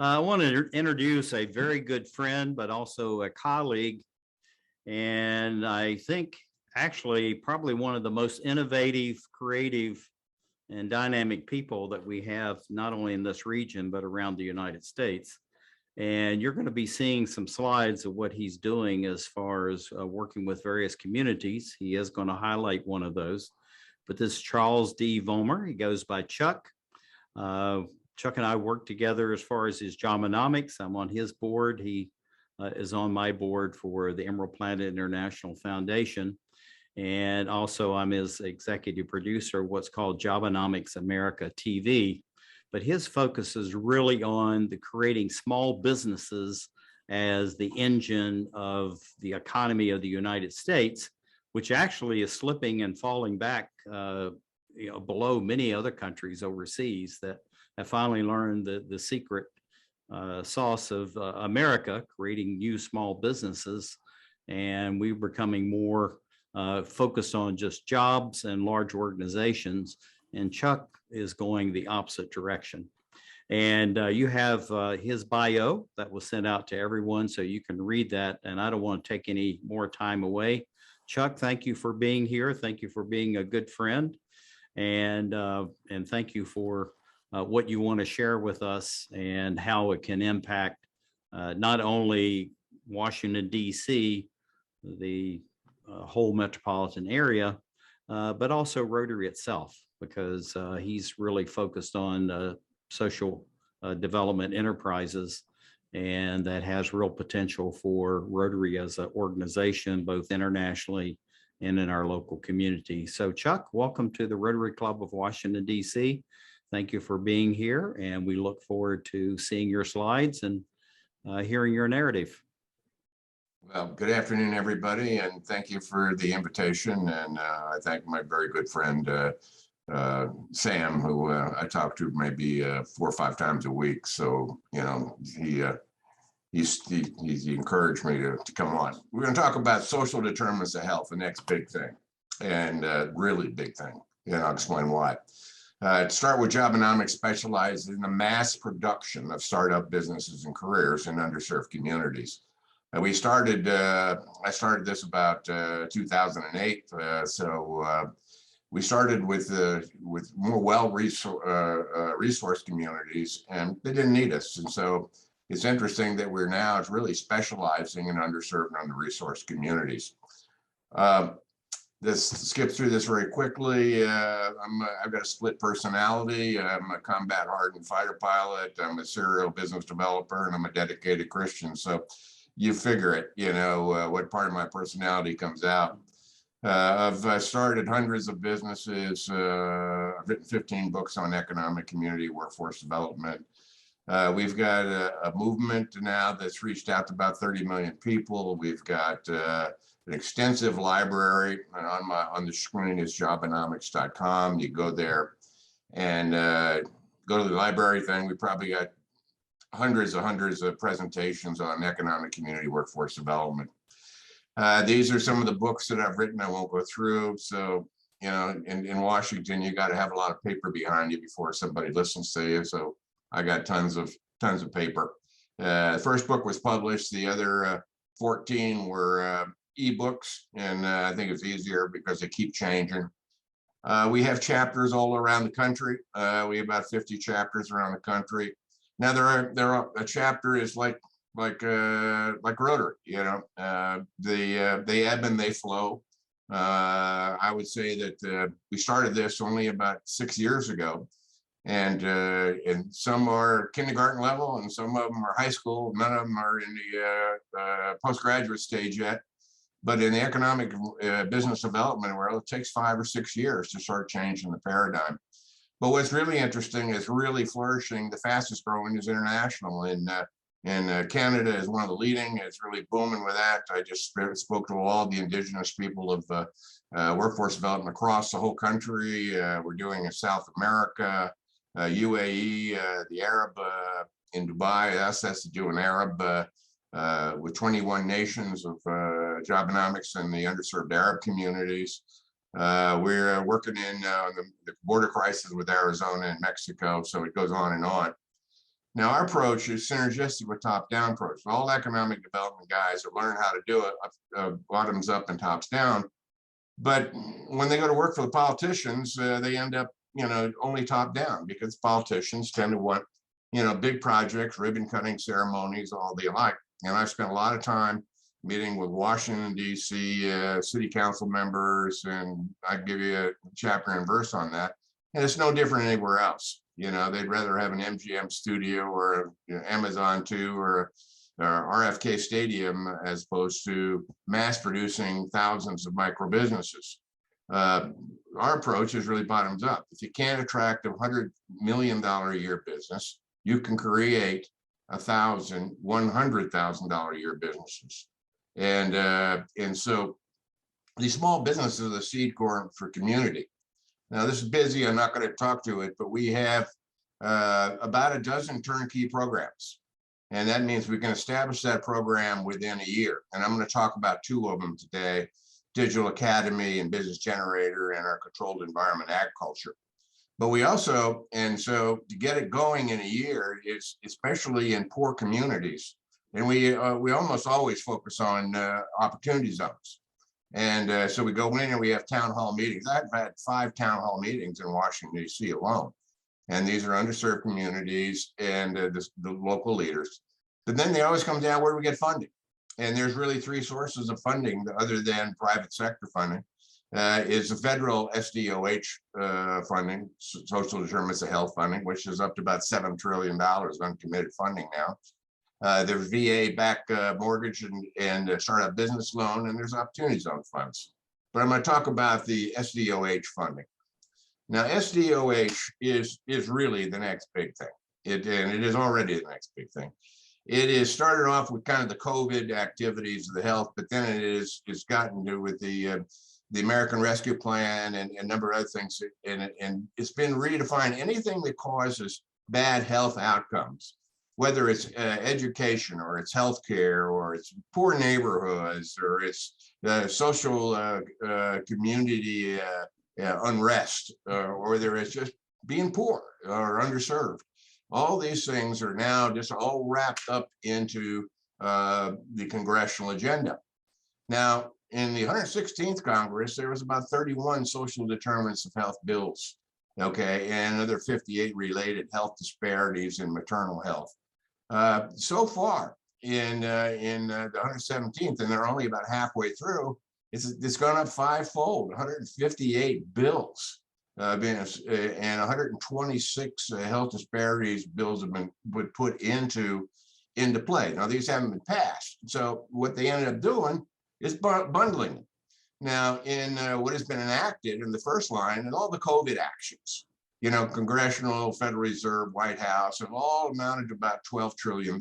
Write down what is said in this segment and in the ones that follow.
I want to introduce a very good friend, but also a colleague. And I think actually probably one of the most innovative, creative, and dynamic people that we have, not only in this region, but around the United States. And you're going to be seeing some slides of what he's doing as far as working with various communities. He is going to highlight one of those. But this is Charles D. Vollmer. He goes by Chuck. Chuck and I work together as far as his Jobenomics. I'm on his board. He is on my board for the Emerald Planet International Foundation. And also I'm his executive producer of what's called Jobenomics America TV. But his focus is really on the creating small businesses as the engine of the economy of the United States, which actually is slipping and falling back below many other countries overseas that have finally learned the secret sauce of America, creating new small businesses. And we're becoming more focused on just jobs and large organizations. And Chuck is going the opposite direction. And you have his bio that was sent out to everyone, so you can read that. And I don't want to take any more time away. Chuck, thank you for being here. Thank you for being a good friend. And thank you for what you want to share with us and how it can impact not only Washington, D.C., the whole metropolitan area, but also Rotary itself, because he's really focused on social development enterprises, and that has real potential for Rotary as an organization, both internationally and in our local community. So Chuck, welcome to the Rotary Club of Washington, D.C. Thank you for being here, and we look forward to seeing your slides and hearing your narrative. Well, good afternoon, everybody, and thank you for the invitation. And I thank my very good friend, Sam, who I talk to maybe 4 or 5 times a week. So, you know, he encouraged me to come on. We're going to talk about social determinants of health, the next big thing, and really big thing. And I'll explain why. To start with, Jobenomics specializes in the mass production of startup businesses and careers in underserved communities. I started this about 2008. We started with more resourced communities, and they didn't need us. And so it's interesting that it's really specializing in underserved and under-resourced communities. This skips through this very quickly. I've got a split personality. I'm a combat hardened fighter pilot. I'm a serial business developer, and I'm a dedicated Christian. So you figure it, you know, what part of my personality comes out. I've started hundreds of businesses. I've written 15 books on economic, community, workforce development. We've got a movement now that's reached out to about 30 million people. We've got an extensive library, and on the screen is jobenomics.com. You go there and go to the library thing. We probably got hundreds of presentations on economic, community, workforce development. These are some of the books that I've written. I won't go through. So, you know, in Washington, you got to have a lot of paper behind you before somebody listens to you. So I got tons of paper. The first book was published. The other 14 were ebooks, and I think it's easier because they keep changing. We have chapters all around the country. We have about 50 chapters around the country. Now a chapter is like Rotary, you know. They ebb and they flow. I would say that we started this only about 6 years ago, and some are kindergarten level, and some of them are high school. None of them are in the postgraduate stage yet. But in the economic business development world, it takes 5 or 6 years to start changing the paradigm. But what's really interesting is really flourishing. The fastest growing is international, and Canada is one of the leading. It's really booming with that. I just spoke to all the indigenous people of workforce development across the whole country. We're doing in South America, UAE, the Arab in Dubai. That's to do in Arab with 21 nations of Jobenomics and the underserved Arab communities. We're working in the border crisis with Arizona and Mexico, so it goes on and on. Now, our approach is synergistic with top-down approach. All economic development guys have learned how to do it bottoms up and tops down. But when they go to work for the politicians, they end up, only top down, because politicians tend to want, big projects, ribbon cutting ceremonies, all the alike. And I've spent a lot of time meeting with Washington, D.C. City council members, and I can give you a chapter and verse on that. And it's no different anywhere else. They'd rather have an MGM studio or Amazon 2 or RFK Stadium as opposed to mass producing thousands of micro businesses. Our approach is really bottoms up. If you can't attract $100 million a year business, you can create 1,000, $100,000 a year businesses. And so these small businesses are the seed corn for community. Now, this is busy. I'm not going to talk to it, but we have about a dozen turnkey programs. And that means we can establish that program within a year. And I'm going to talk about two of them today: Digital Academy and Business Generator, and our controlled environment agriculture. But we also, and so to get it going in a year, is especially in poor communities. And we almost always focus on opportunity zones. And so we go in and we have town hall meetings. I've had 5 town hall meetings in Washington, D.C. alone. And these are underserved communities and the local leaders. But then they always come down, where do we get funding? And there's really 3 sources of funding other than private sector funding. Is the federal SDOH funding, social determinants of health funding, which is up to about $7 trillion of uncommitted funding now. There's VA-backed mortgage and startup business loan, and there's opportunity zone funds. But I'm going to talk about the SDOH funding. Now, SDOH is really the next big thing. And it is already the next big thing. It is started off with kind of the COVID activities of the health, but then it's gotten to with the American Rescue Plan and a number of other things. And it's been redefined. Anything that causes bad health outcomes, whether it's education or it's healthcare or it's poor neighborhoods or it's social community unrest, or there is just being poor or underserved. All these things are now just all wrapped up into the congressional agenda. Now, in the 116th Congress, there was about 31 social determinants of health bills, okay, and another 58 related health disparities in maternal health. So far in the 117th, and they're only about halfway through, it's gone up 5-fold, 158 bills, and 126 health disparities bills have been put into play. Now, these haven't been passed. So what they ended up doing is bundling them. Now, in what has been enacted in the first line, and all the COVID actions, Congressional, Federal Reserve, White House, have all amounted to about $12 trillion.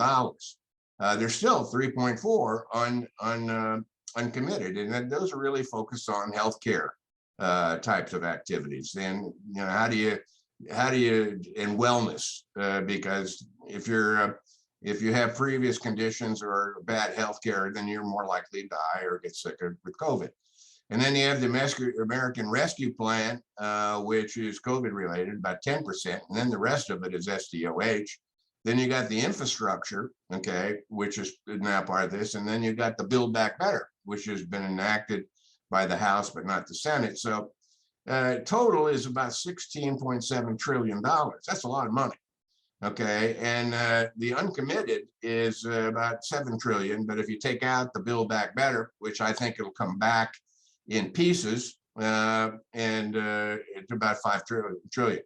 There's still 3.4 uncommitted, and those are really focused on healthcare types of activities. And how do you and wellness, because if you have previous conditions or bad healthcare, then you're more likely to die or get sick with COVID. And then you have the American Rescue Plan, which is COVID related, about 10%, and then the rest of it is SDOH. Then you got the infrastructure, okay, which is now part of this, and then you got the Build Back Better, which has been enacted by the House, but not the Senate. So total is about $16.7 trillion. That's a lot of money, okay? And the uncommitted is about 7 trillion, but if you take out the Build Back Better, which I think it'll come back in pieces, and it's about 5 trillion.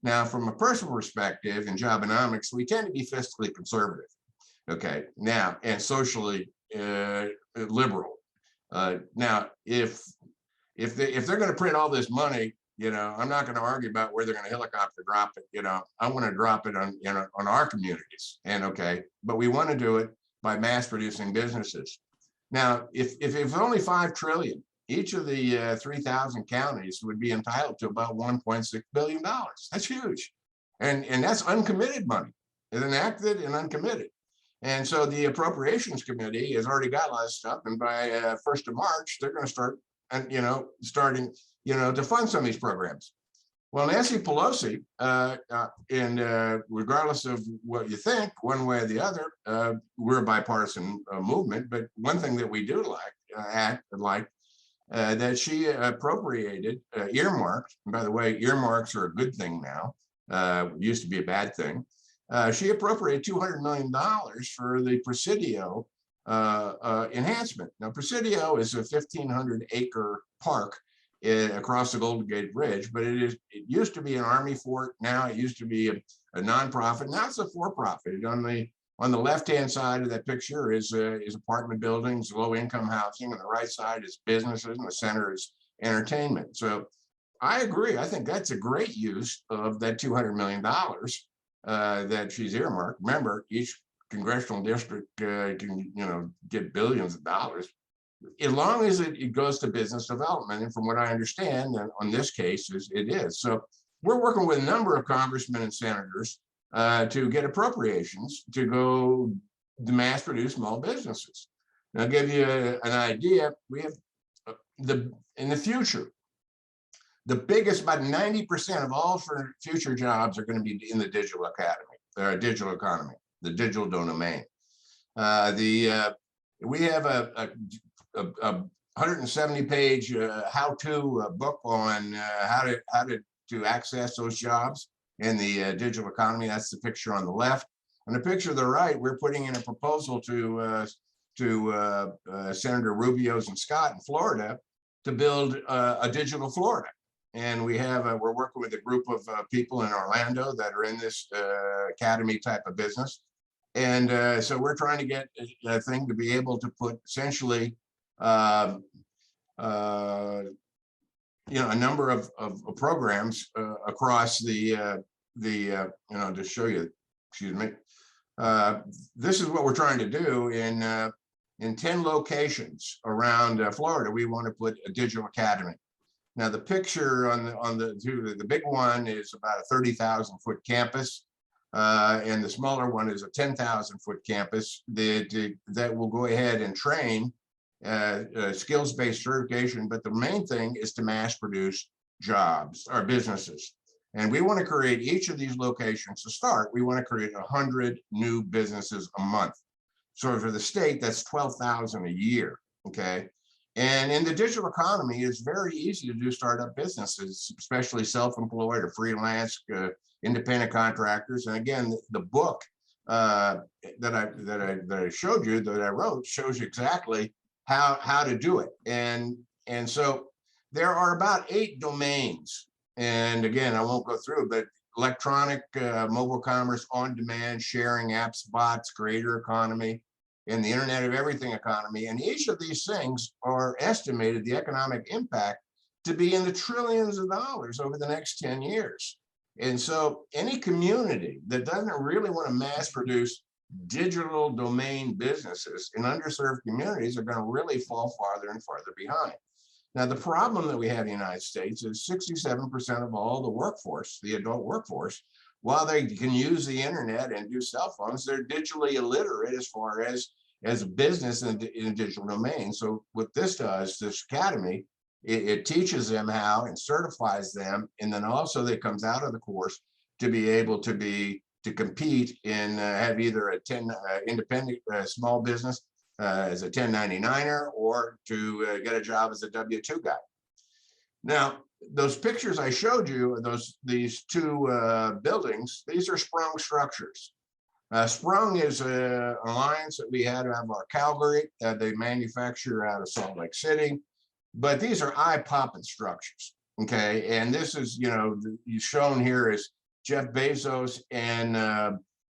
Now, from a personal perspective in Jobenomics, we tend to be fiscally conservative, okay? Now, and socially liberal. Now, if they're going to print all this money, I'm not going to argue about where they're going to helicopter drop it. I want to drop it on our communities, and okay, but we want to do it by mass producing businesses. Now, if only 5 trillion, each of the 3,000 counties would be entitled to about $1.6 billion. That's huge. And that's uncommitted money. It's enacted and uncommitted. And so the Appropriations Committee has already got a lot of stuff. And by 1st of March, they're going to start, starting to fund some of these programs. Well, Nancy Pelosi, and regardless of what you think, one way or the other, we're a bipartisan movement. But one thing that we do like, that she appropriated, earmarked. And by the way, earmarks are a good thing now. Used to be a bad thing. She appropriated $200 million for the Presidio enhancement. Now, Presidio is a 1,500-acre park across the Golden Gate Bridge, but it used to be an Army fort. Now it used to be a nonprofit. Now it's a for-profit. On the left-hand side of that picture is apartment buildings, low-income housing. On the right side is businesses, and the center is entertainment. So I agree. I think that's a great use of that $200 million that she's earmarked. Remember, each congressional district can get billions of dollars, as long as it goes to business development. And from what I understand, on this case, it is. So we're working with a number of congressmen and senators to get appropriations to go to mass produce small businesses. And I'll give you an idea. We have in the future, the biggest, about 90% of all future jobs are going to be in the digital economy, the digital domain. We have a 170-page how-to book on how to access those jobs in the digital economy. That's the picture on the left. On the picture to the right, we're putting in a proposal to Senator Rubio's and Scott in Florida to build a digital Florida. And we're working with a group of people in Orlando that are in this academy type of business. And so we're trying to get a thing to be able to put essentially a number of programs across to show you, excuse me. This is what we're trying to do in 10 locations around Florida. We want to put a digital academy. Now the picture on the big one is about a 30,000-foot campus. And the smaller one is a 10,000-foot campus that will go ahead and train skills-based certification. But the main thing is to mass produce jobs or businesses. And we want to create each of these locations. To start, we want to create 100 new businesses a month. So for the state, that's 12,000 a year, okay? And in the digital economy, it's very easy to do startup businesses, especially self-employed or freelance, independent contractors. And again, the book that I showed you, that I wrote, shows you exactly how to do it. And so there are about 8 domains. And again, I won't go through, but electronic, mobile commerce, on-demand, sharing, apps, bots, creator economy, and the Internet of Everything economy. And each of these things are estimated, the economic impact, to be in the trillions of dollars over the next 10 years. And so any community that doesn't really want to mass produce digital domain businesses in underserved communities are going to really fall farther and farther behind. Now, the problem that we have in the United States is 67% of all the workforce, the adult workforce, while they can use the internet and do cell phones, they're digitally illiterate as far as a business in a digital domain. So what this does, this academy, it teaches them how and certifies them, and then also that comes out of the course to be able to compete and have either a independent small business as a 1099er or to get a job as a W-2 guy. Now, those pictures I showed you, these 2 buildings, these are Sprung structures. Sprung is an alliance that we had out of our Calgary that they manufacture out of Salt Lake City. But these are eye-popping structures, okay? And this is, shown here is Jeff Bezos and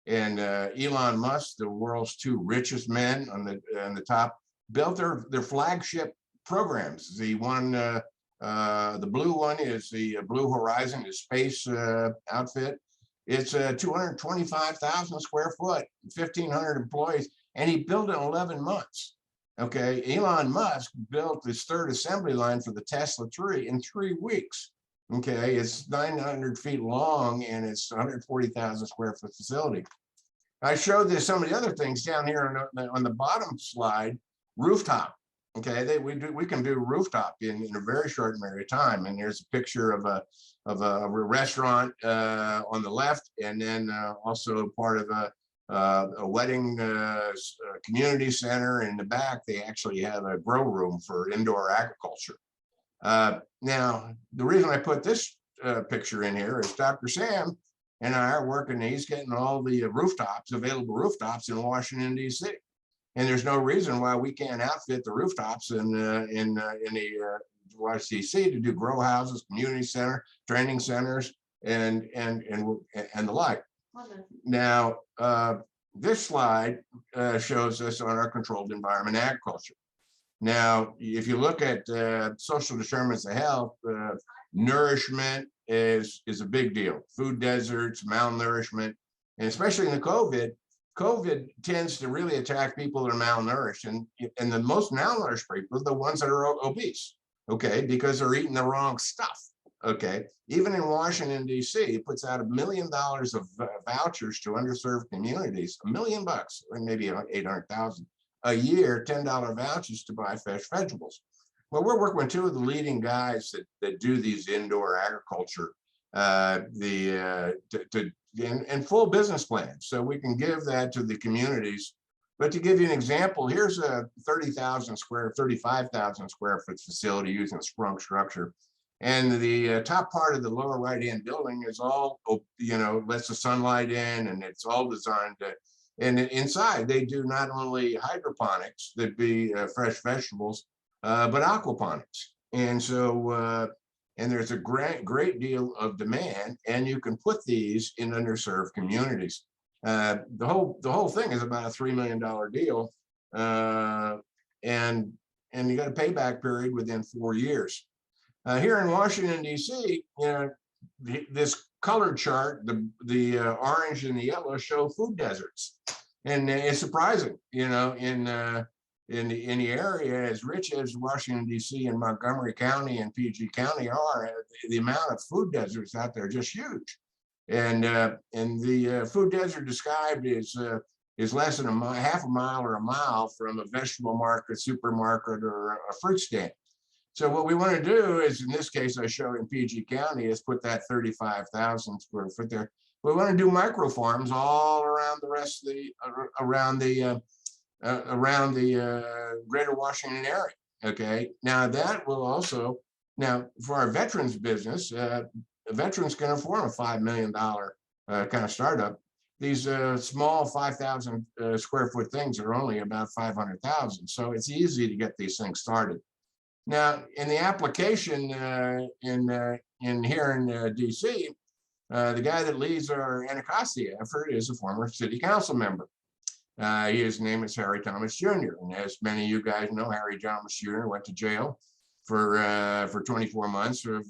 Elon Musk, the world's 2 richest men on the top, built their flagship programs. The one, the blue one is the Blue Horizon, the space outfit. It's 225,000 square foot, 1,500 employees, and he built it in 11 months. Okay, Elon Musk built his 3rd assembly line for the Tesla 3 in 3 weeks. Okay, it's 900 feet long and it's 140,000 square foot facility. I showed this some of the other things down here on the bottom slide. Rooftop. Okay, we can do rooftop in a very short period of time. And there's a picture of a restaurant on the left, and then also part of a wedding community center. In the back, they actually have a grow room for indoor agriculture. Now, the reason I put this picture in here is Dr. Sam and I are working. He's getting all the available rooftops in Washington, D.C. And there's no reason why we can't outfit the rooftops in the Washington, D.C. to do grow houses, community center, training centers, and the like. Now, this slide shows us on our controlled environment agriculture. Now, if you look at social determinants of health, nourishment is a big deal. Food deserts, malnourishment, and especially in the COVID tends to really attack people that are malnourished, and the most malnourished people are the ones that are obese, okay, because they're eating the wrong stuff, okay. Even in Washington, D.C., it puts out $1 million of vouchers to underserved communities, $1 million, or maybe 800,000 a year, $10 vouchers to buy fresh vegetables. Well, we're working with two of the leading guys that do these indoor agriculture, and full business plans. So we can give that to the communities. But to give you an example, here's a 35,000 square foot facility using a sprung structure. And the top part of the lower right-hand building is all, lets the sunlight in, and it's all designed to, and inside they do not only hydroponics, that be fresh vegetables, but aquaponics. And so, and there's a great deal of demand, and you can put these in underserved communities. The whole thing is about a $3 million deal, and you got a payback period within 4 years. Here in Washington, D.C., this colored chart, the orange and the yellow show food deserts, and it's surprising, in the area as rich as Washington, D.C. and Montgomery County and PG County are, the amount of food deserts out there are just huge. And the food desert described is less than half a mile or a mile from a vegetable market, supermarket, or a fruit stand. So what we want to do is, in this case, I show in PG County, is put that 35,000 square foot there. We want to do micro farms all around the rest of around the greater Washington area. Okay, now that will also, for our veterans business, veterans can afford a $5 million kind of startup. These small 5,000 square foot things are only about 500,000, so it's easy to get these things started. Now, in the application in here in DC, the guy that leads our Anacostia effort is a former city council member. His name is Harry Thomas Jr. And as many of you guys know, Harry Thomas Jr. went to jail for 24 months of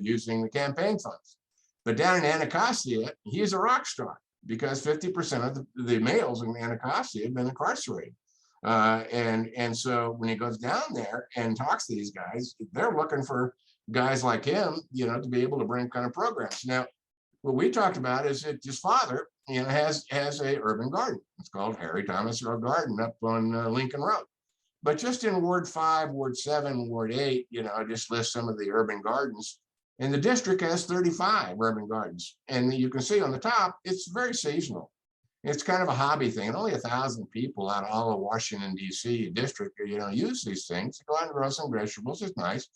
using the campaign funds. But down in Anacostia, he's a rock star because 50% of the males in Anacostia have been incarcerated. And so when he goes down there and talks to these guys, they're looking for guys like him, to be able to bring kind of programs. Now, what we talked about is that his father, has a urban garden. It's called Harry Thomas Garden up on Lincoln Road. But just in Ward 5, Ward 7, Ward 8, I just list some of the urban gardens. And the district has 35 urban gardens. And you can see on the top, it's very seasonal. It's kind of a hobby thing. And only 1,000 people out of all of Washington, D.C. district, use these things. Go out and grow some vegetables. It's nice.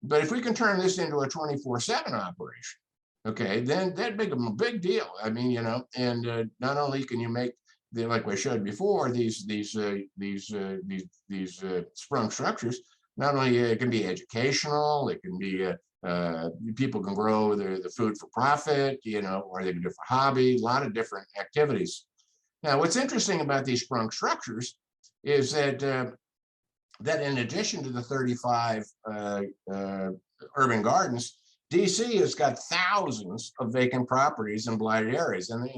But if we can turn this into a 24/7 operation, okay, then that'd make them a big deal. I mean, and not only can you make, like we showed before, these sprung structures, not only it can be educational, it can be people can grow the food for profit, or they can do it for hobby, a lot of different activities. Now, what's interesting about these sprung structures is that in addition to the 35 urban gardens, DC has got thousands of vacant properties in blighted areas, and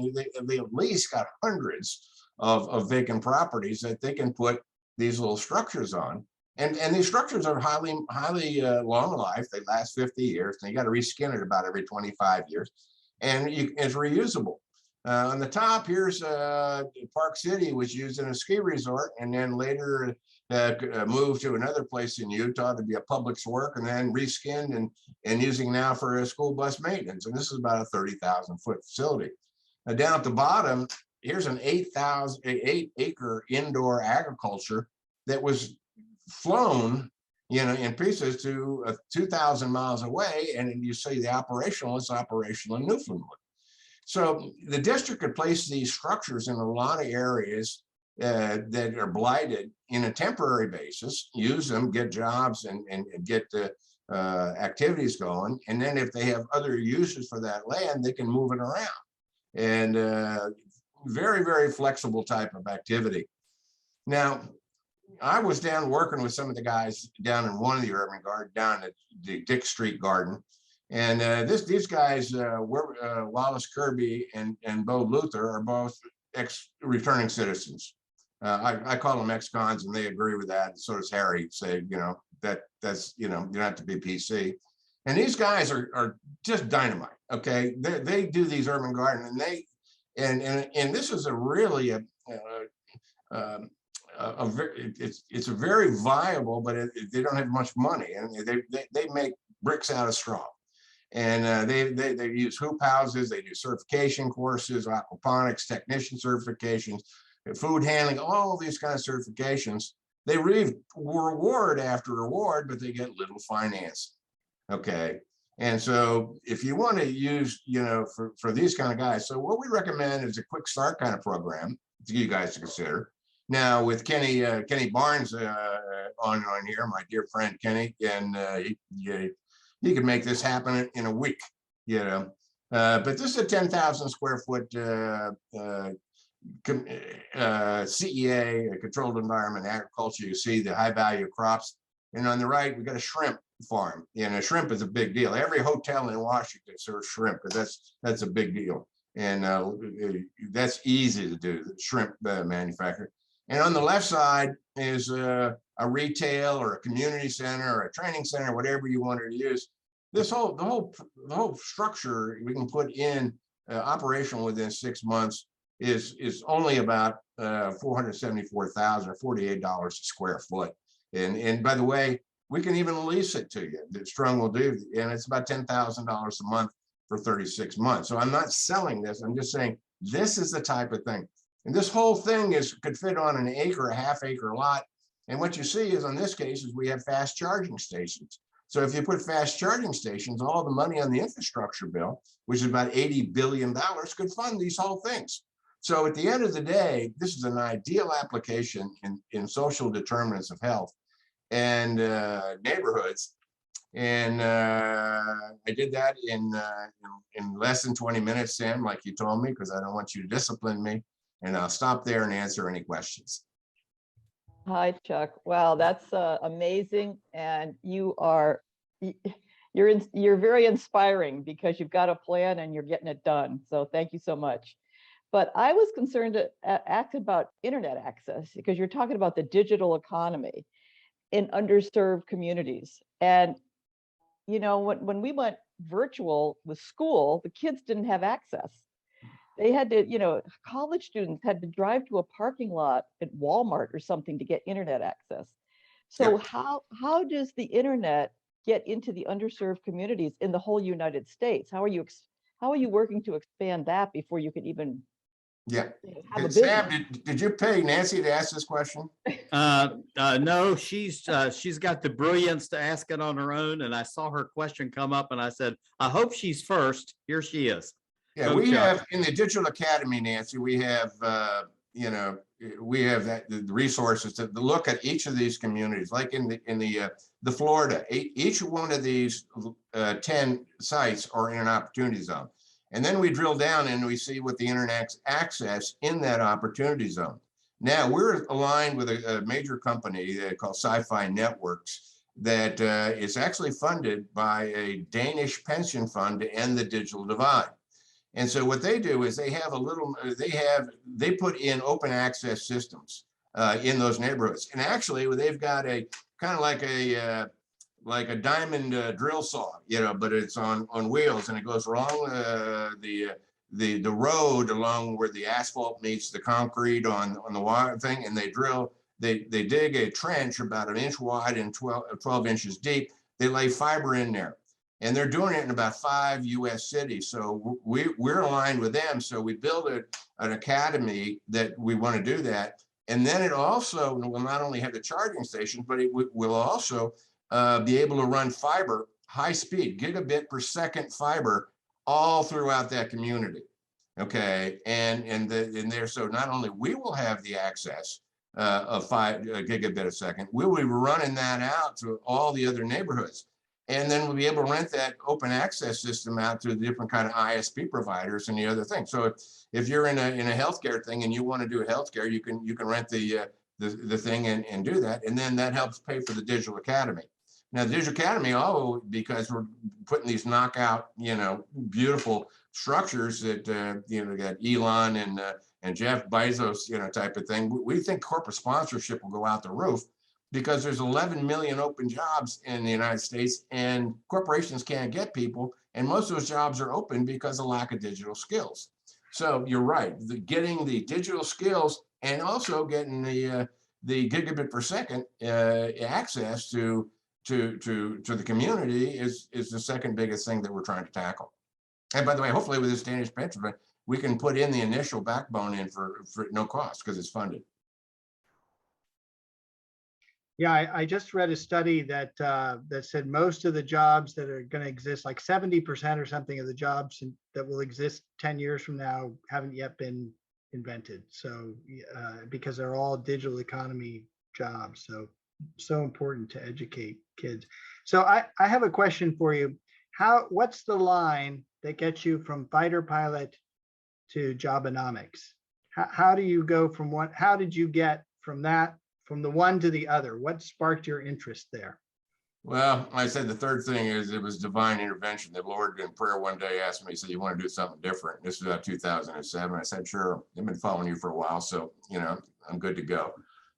they at least got hundreds of vacant properties that they can put these little structures on. And these structures are highly long life. They last 50 years, and you got to reskin it about every 25 years, and it's reusable. On the top, here's Park City was used in a ski resort, and then later moved to another place in Utah to be a public work, and then reskinned and using now for a school bus maintenance. And this is about a 30,000 foot facility. Now down at the bottom, here's an 8-acre indoor agriculture that was flown, in pieces to 2,000 miles away. And you say it's operational in Newfoundland. So the district could place these structures in a lot of areas that are blighted in a temporary basis, use them, get jobs and get activities going. And then if they have other uses for that land, they can move it around. And very, very flexible type of activity. Now, I was down working with some of the guys down in one of the urban gardens, down at the Dick Street Garden. And these guys, Wallace Kirby and Bo Luther, are both returning citizens. I call them ex-cons, and they agree with that. So does Harry, say, that's, you don't have to be PC. And these guys are just dynamite. Okay, they do these urban gardens, and and this is a really it's a very viable, but they don't have much money, and they make bricks out of straw. And they use hoop houses, they do certification courses, aquaponics, technician certifications, food handling, all of these kind of certifications. They reward after reward, but they get little finance. Okay. And so if you want to use, for these kind of guys, so what we recommend is a quick start kind of program for you guys to consider. Now with Kenny Barnes on here, my dear friend Kenny, and he could make this happen in a week, but this is a 10,000 square foot CEA, a controlled environment agriculture. You see the high value crops, and on the right we got a shrimp farm. Shrimp is a big deal. Every hotel in Washington serves shrimp because that's a big deal, and that's easy to do, the shrimp manufacturer. And on the left side is a retail or a community center or a training center, whatever you wanted to use. The whole structure we can put in operational within 6 months is only about $474,000 or $48 a square foot. And by the way, we can even lease it to you. That Sprung will do, and it's about $10,000 a month for 36 months. So I'm not selling this. I'm just saying this is the type of thing. And this whole thing could fit on an acre, a half-acre lot. And what you see is, on this case, is we have fast charging stations. So if you put fast charging stations, all the money on the infrastructure bill, which is about $80 billion, could fund these whole things. So at the end of the day, this is an ideal application in social determinants of health and neighborhoods. And I did that in less than 20 minutes, Sam, like you told me, because I don't want you to discipline me. And I'll stop there and answer any questions. Hi, Chuck. Wow, that's amazing. And you're very inspiring because you've got a plan and you're getting it done. So thank you so much. But I was concerned to ask about internet access, because you're talking about the digital economy in underserved communities. And, when we went virtual with school, the kids didn't have access. They had to, college students had to drive to a parking lot at Walmart or something to get internet access. So how does the internet get into the underserved communities in the whole United States? How are you working to expand that before you can even have a business? Sam, did you pay Nancy to ask this question? No, she's got the brilliance to ask it on her own. And I saw her question come up and I said, I hope she's first. Here she is. Yeah, we have in the Digital Academy, Nancy, we have, we have the resources to look at each of these communities, like in the Florida, each one of these 10 sites are in an opportunity zone. And then we drill down and we see what the internet access in that opportunity zone. Now we're aligned with a major company called Sci-Fi Networks that is actually funded by a Danish pension fund to end the digital divide. And so what they do is they put in open access systems in those neighborhoods. And actually they've got a kind of like a diamond drill saw, but it's on wheels, and it goes along the road along where the asphalt meets the concrete on the wire thing. And they drill they dig a trench about an inch wide and 12 inches deep. They lay fiber in there. And they're doing it in about 5 US cities. So we're aligned with them. So we build an academy that we want to do that. And then it also will not only have the charging stations, but it will also be able to run fiber, high speed, gigabit per second fiber all throughout that community. Okay. And there, so not only we will have the access of 5 gigabit a second, we'll be running that out to all the other neighborhoods. And then we'll be able to rent that open access system out to the different kind of ISP providers and the other thing. So if you're in a healthcare thing and you want to do a healthcare, you can rent the thing and do that. And then that helps pay for the digital academy. Now the digital academy, because we're putting these knockout, beautiful structures that got Elon and Jeff Bezos, type of thing. We think corporate sponsorship will go out the roof, because there's 11 million open jobs in the United States and corporations can't get people. And most of those jobs are open because of lack of digital skills. So you're right, getting the digital skills and also getting the gigabit per second access to the community is the second biggest thing that we're trying to tackle. And by the way, hopefully with this Danish pension, we can put in the initial backbone in for no cost because it's funded. Yeah, I just read a study that that said most of the jobs that are going to exist, like 70% or something of the jobs that will exist 10 years from now, haven't yet been invented. So because they're all digital economy jobs, so important to educate kids. So I have a question for you. What's the line that gets you from fighter pilot to Jobenomics? How do you go from one? How did you get from that? From the one to the other? What sparked your interest there? Well, I said the third thing is it was divine intervention. The Lord in prayer one day asked me, he said, "You want to do something different?" This was about 2007. I said, "Sure. I've been following you for a while, so I'm good to go."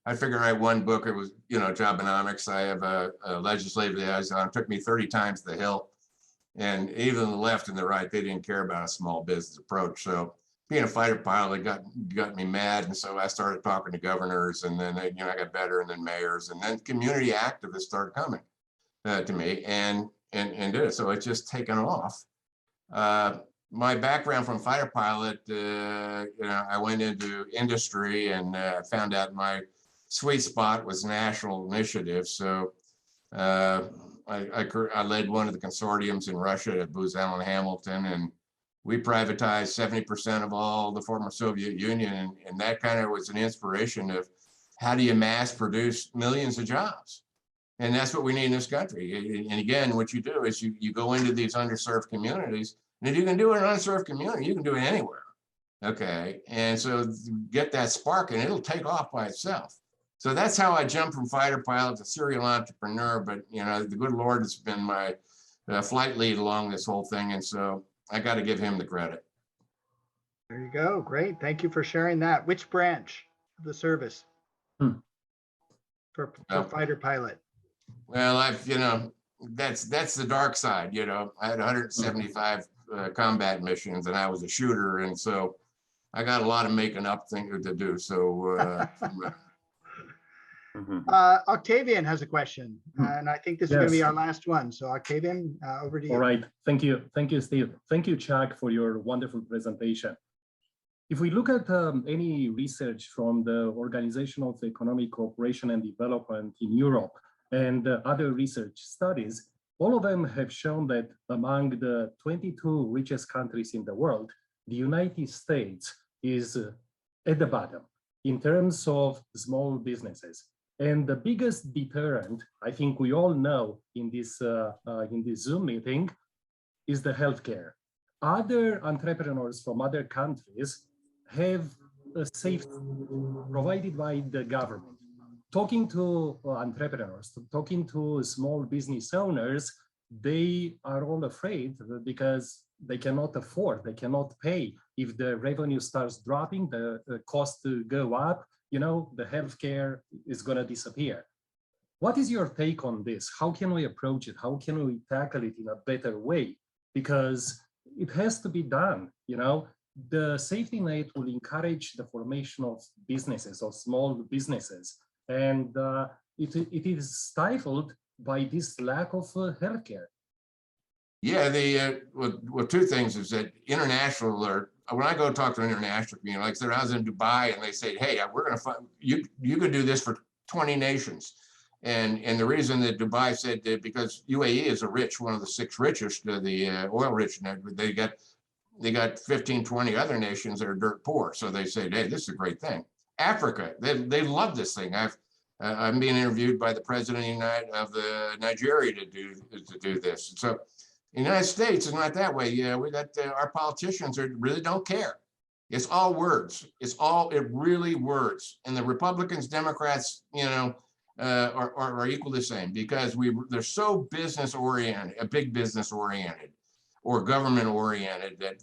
I figured I had one book. It was Jobenomics. I have a legislative liaison. It took me 30 times the Hill, and even the left and the right, they didn't care about a small business approach. So being a fighter pilot got me mad, and so I started talking to governors, and then I got better, and then mayors, and then community activists started coming to me and did it. So it's just taken off. My background from fighter pilot, I went into industry and found out my sweet spot was national initiative. So I led one of the consortiums in Russia at Booz Allen Hamilton, and we privatized 70% of all the former Soviet Union. And that kind of was an inspiration of how do you mass produce millions of jobs? And that's what we need in this country. And again, what you do is you go into these underserved communities. And if you can do it in an unserved community, you can do it anywhere. Okay. And so get that spark and it'll take off by itself. So that's how I jumped from fighter pilot to serial entrepreneur. But, the good Lord has been my flight lead along this whole thing. And so I got to give him the credit. There you go. Great. Thank you for sharing that. Which branch of the service for fighter pilot? Well, that's the dark side. I had 175 combat missions, and I was a shooter, and so I got a lot of making up things to do. So Octavian has a question, and I think this is going to be our last one. So Octavian, over to you. All right. Thank you, Steve. Thank you, Chuck, for your wonderful presentation. If we look at any research from the Organization of Economic Cooperation and Development in Europe and other research studies, all of them have shown that among the 22 richest countries in the world, the United States is at the bottom in terms of small businesses. And the biggest deterrent, I think we all know in this Zoom meeting, is the healthcare. Other entrepreneurs from other countries have a safety provided by the government. Talking to entrepreneurs, talking to small business owners, they are all afraid because they cannot afford, they cannot pay. If the revenue starts dropping, the costs go up, the healthcare is going to disappear. What is your take on this? How can we approach it? How can we tackle it in a better way? Because it has to be done. The safety net will encourage the formation of businesses, of small businesses. and it is stifled by this lack of healthcare. Yeah, well, two things is that international, or when I go talk to an international community, like I said, I was in Dubai and they say, hey, we're going to find, you could do this for 20 nations. And the reason that Dubai said that, because UAE is one of the 6 richest, the oil rich, they got 15, 20 other nations that are dirt poor. So they said, hey, this is a great thing. Africa, they love this thing. I'm being interviewed by the president of Nigeria to do this. So the United States is not that way. Yeah, we got our politicians really don't care. It's all words. It really words. And the Republicans, Democrats, are equally the same, because they're so business oriented, big business oriented, or government oriented, that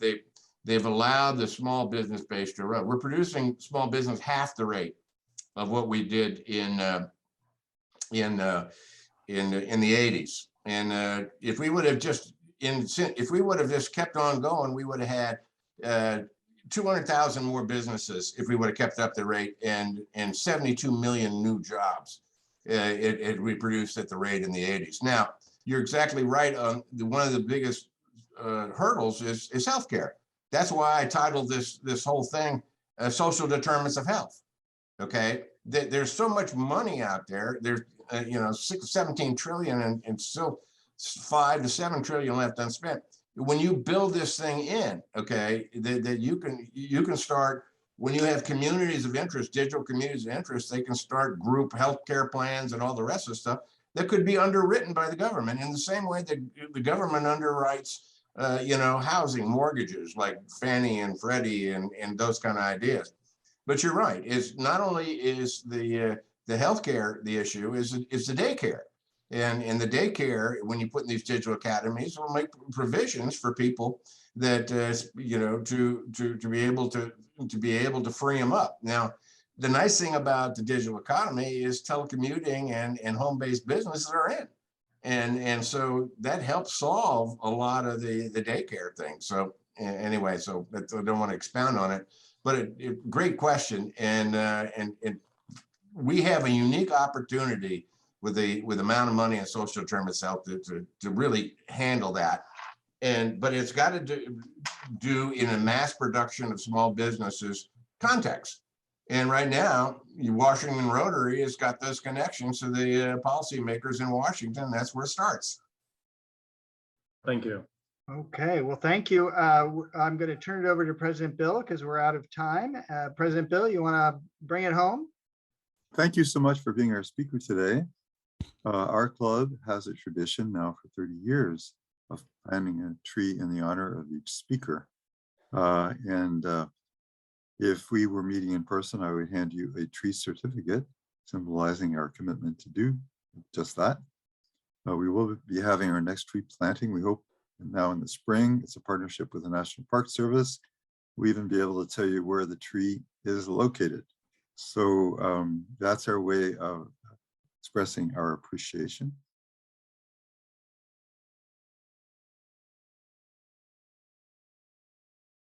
they've allowed the small business base to run. We're producing small business half the rate of what we did in the 80s. And if we would have just kept on going, we would have had 200,000 more businesses if we would have kept up the rate, and 72 million new jobs we produced at the rate in the 80s. Now, you're exactly right on one of the biggest hurdles is healthcare. That's why I titled this whole thing Social Determinants of Health. Okay, there's so much money out there. There's 17 trillion and still 5 to 7 trillion left unspent. When you build this thing in, okay, that you can start, when you have communities of interest, digital communities of interest, they can start group healthcare plans and all the rest of the stuff that could be underwritten by the government in the same way that the government underwrites housing mortgages like Fannie and Freddie and those kind of ideas. But you're right, is not only is the healthcare the issue, is the daycare. And the daycare, when you put in these digital academies, will make provisions for people that to be able to free them up. Now, the nice thing about the digital economy is telecommuting and home-based businesses are in, and so that helps solve a lot of the daycare thing. So anyway, so I don't want to expound on it, but great question, and we have a unique opportunity with the amount of money in social determinants of health to really handle that. But it's got to do in a mass production of small businesses context. And right now, Washington Rotary has got those connections to the policymakers in Washington. That's where it starts. Thank you. Okay, well, thank you. I'm going to turn it over to President Bill because we're out of time. President Bill, you want to bring it home? Thank you so much for being our speaker today. Our club has a tradition now for 30 years of planting a tree in the honor of each speaker. If we were meeting in person, I would hand you a tree certificate symbolizing our commitment to do just that. We will be having our next tree planting, we hope, now in the spring. It's a partnership with the National Park Service. We'll even be able to tell you where the tree is located. So that's our way of expressing our appreciation.